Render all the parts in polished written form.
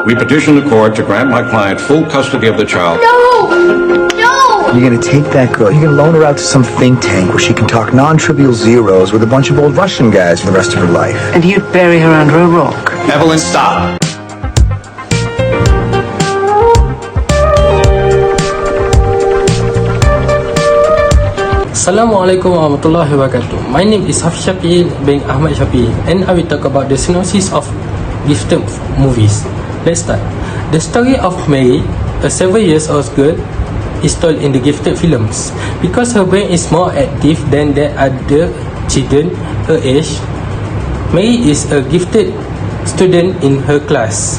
We petition the court to grant my client full custody of the child. No! No! You're gonna take that girl, you're gonna loan her out to some think tank where she can talk non-trivial zeros with a bunch of old Russian guys for the rest of her life. And you'd bury her under a rock. Evelyn, stop. Assalamualaikum warahmatullahi wabarakatuh. My name is Hafiz Shafi'i bin Ahmad Shafi'i, and I will talk about the synopsis of gifted movies. Let's start. The story of Mary, a 7-year-old girl, is told in the gifted films. Because her brain is more active than the other children her age, Mary is a gifted student in her class.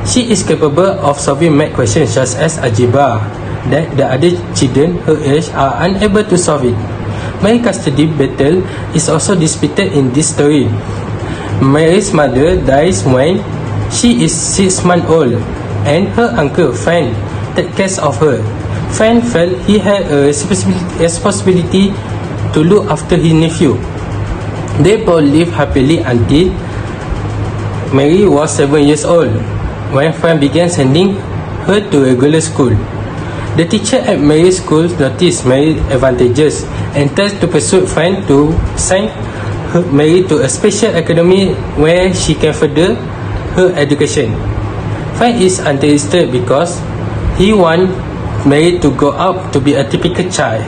She is capable of solving math questions such as algebra that the other children her age are unable to solve it. Mary's custody battle is also disputed in this story. Mary's mother dies when she is 6 months old, and her uncle Frank takes care of her. Frank felt he had a responsibility to look after his nephew. They both lived happily until Mary was 7 years old, when Frank began sending her to regular school. The teacher at Mary's school noticed Mary's advantages and tried to persuade Frank to send Mary to a special academy where she can further her education. Frank is uninterested because he wants Mary to grow up to be a typical child.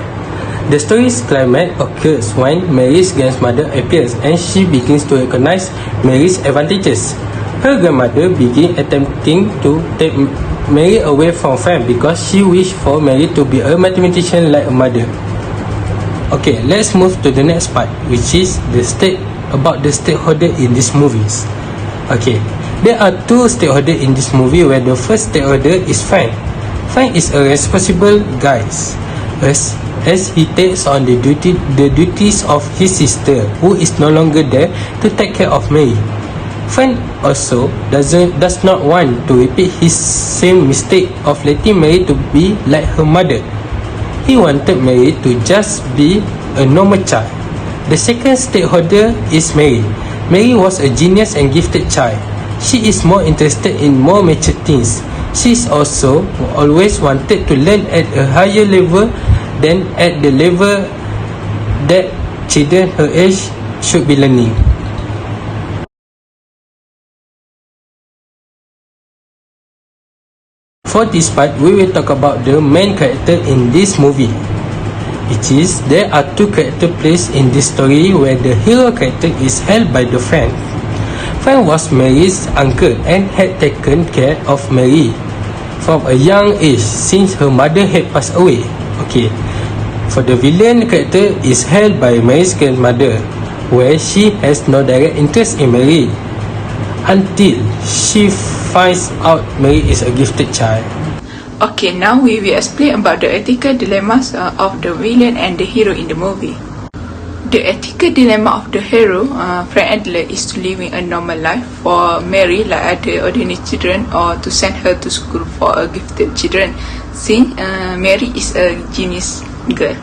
The story's climax occurs when Mary's grandmother appears and she begins to recognize Mary's advantages. Her grandmother begins attempting to take Mary away from Frank because she wished for Mary to be a mathematician like a mother. Okay, let's move to the next part, which is the stakeholder in these movies. Okay, there are 2 stakeholders in this movie, where the first stakeholder is Frank. Frank is a responsible guy as he takes on the duties of his sister, who is no longer there to take care of Mary. Frank also does not want to repeat his same mistake of letting Mary to be like her mother. He wanted Mary to just be a normal child. The second stakeholder is Mary. Mary was a genius and gifted child. She is more interested in more mature things. She is also always wanted to learn at a higher level than at the level that children her age should be learning. For this part, we will talk about the main character in this movie, which is there are 2 characters placed in this story, where the hero character is held by the Frank. Frank was Mary's uncle and had taken care of Mary from a young age since her mother had passed away. Okay, for the villain character is held by Mary's grandmother, where she has no direct interest in Mary until she finds out Mary is a gifted child. Okay, now we will explain about the ethical dilemmas of the villain and the hero in the movie. The ethical dilemma of the hero, Frank Adler, is to living a normal life for Mary like other ordinary children, or to send her to school for a gifted children, since Mary is a genius girl.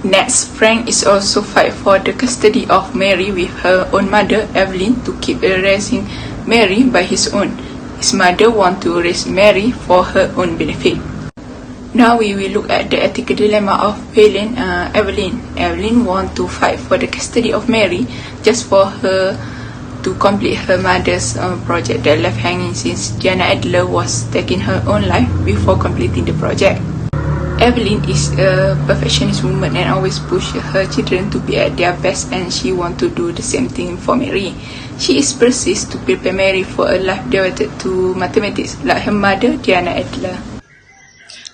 Next, Frank is also fight for the custody of Mary with her own mother, Evelyn, to keep raising Mary by his own. His mother wants to raise Mary for her own benefit. Now we will look at the ethical dilemma of villain Evelyn. Evelyn wants to fight for the custody of Mary just for her to complete her mother's project that left hanging, since Diana Adler was taking her own life before completing the project. Evelyn is a perfectionist woman and always pushes her children to be at their best, and she wants to do the same thing for Mary. She is persists to prepare Mary for a life devoted to mathematics like her mother, Diana Adler.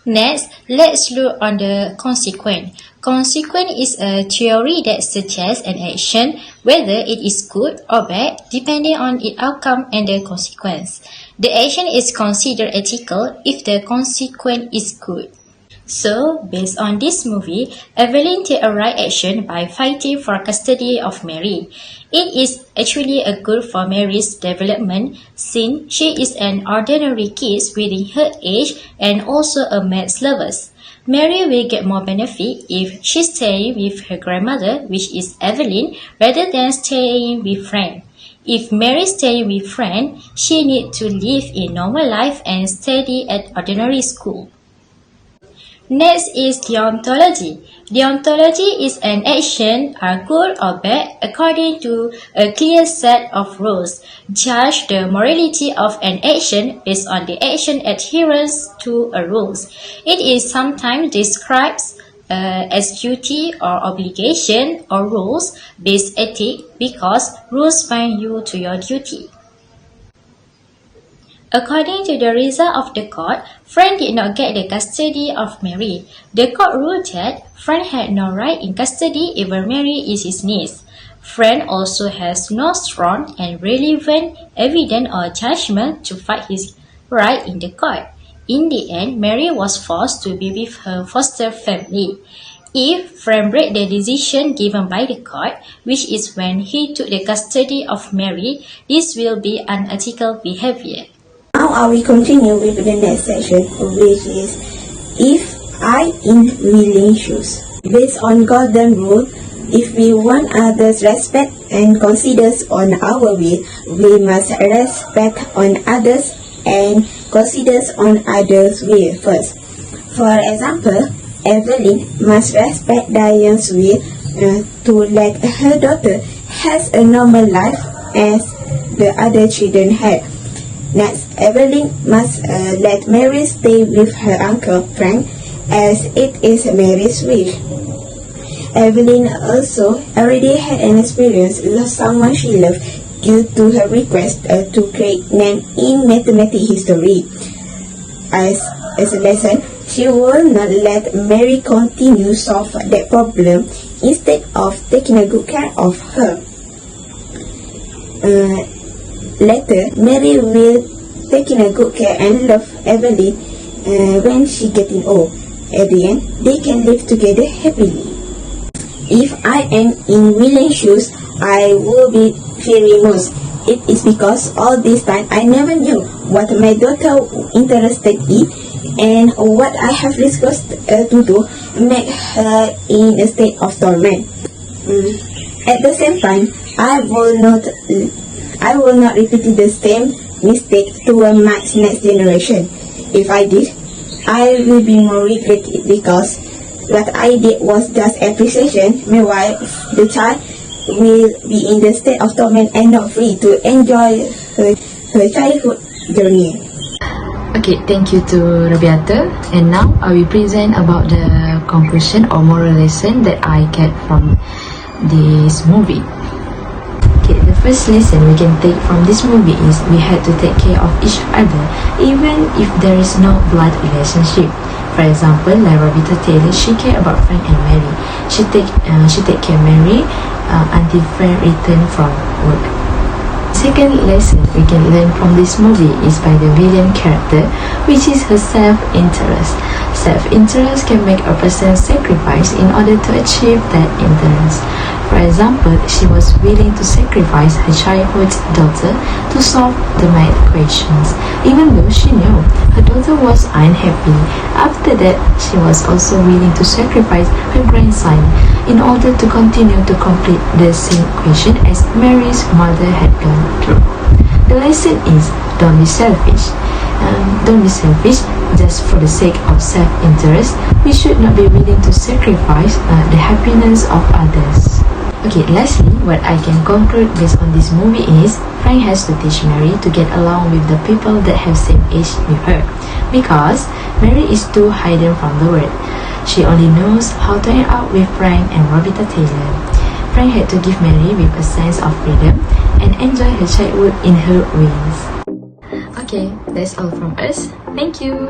Next, let's look on the consequence. Consequence is a theory that suggests an action, whether it is good or bad, depending on its outcome and the consequence. The action is considered ethical if the consequence is good. So, based on this movie, Evelyn takes a right action by fighting for custody of Mary. It is actually a good for Mary's development, since she is an ordinary kid within her age and also a maths lover. Mary will get more benefit if she stays with her grandmother, which is Evelyn, rather than staying with Frank. If Mary stay with Frank, she need to live a normal life and study at ordinary school. Next is deontology. Deontology is an action, good or bad, according to a clear set of rules. Judge the morality of an action based on the action adherence to a rules. It is sometimes described as duty or obligation or rules-based ethic because rules bind you to your duty. According to the result of the court, Frank did not get the custody of Mary. The court ruled that Frank had no right in custody even Mary is his niece. Frank also has no strong and relevant evidence or judgment to fight his right in the court. In the end, Mary was forced to be with her foster family. If Frank breaks the decision given by the court, which is when he took the custody of Mary, this will be unethical behavior. Now I will continue with the next section, which is if I in willing shoes. Based on golden rule, if we want others respect and considers on our will, we must respect on others and considers on others' will first. For example, Evelyn must respect Diane's will to let her daughter has a normal life as the other children had. Next, Evelyn must let Mary stay with her uncle Frank as it is Mary's wish. Evelyn also already had an experience with someone she loved due to her request to create name in mathematics history. As a lesson, she will not let Mary continue solve that problem instead of taking a good care of her. Later, Mary will taking a good care and love Evelyn when she getting old. At the end, they can live together happily. If I am in William's shoes, I will be fearing most. It is because all this time I never knew what my daughter interested in and what I have discussed to do make her in a state of torment. At the same time, I will not repeat the same mistake to my next generation. If I did, I will be more regret it because what I did was just appreciation, meanwhile the child will be in the state of torment and not free to enjoy her childhood journey. Okay, thank you to Rabiata. And now I will present about the conclusion or moral lesson that I get from this movie. Okay, the first lesson we can take from this movie is we had to take care of each other even if there is no blood relationship. For example, like Robita Taylor, she cared about Frank and Mary. She take care of Mary until Frank returned from work. Second lesson we can learn from this movie is by the villain character, which is her self-interest. Self-interest can make a person sacrifice in order to achieve that interest. For example, she was willing to sacrifice her childhood daughter to solve the math equations, even though she knew her daughter was unhappy. After that, she was also willing to sacrifice her grandson in order to continue to complete the same equation as Mary's mother had gone through. The lesson is don't be selfish. Don't be selfish just for the sake of self-interest. We should not be willing to sacrifice the happiness of others. Okay, lastly, what I can conclude based on this movie is Frank has to teach Mary to get along with the people that have same age with her, because Mary is too hidden from the world. She only knows how to hang out with Frank and Robita Taylor. Frank had to give Mary with a sense of freedom and enjoy her childhood in her wings. Okay, that's all from us. Thank you.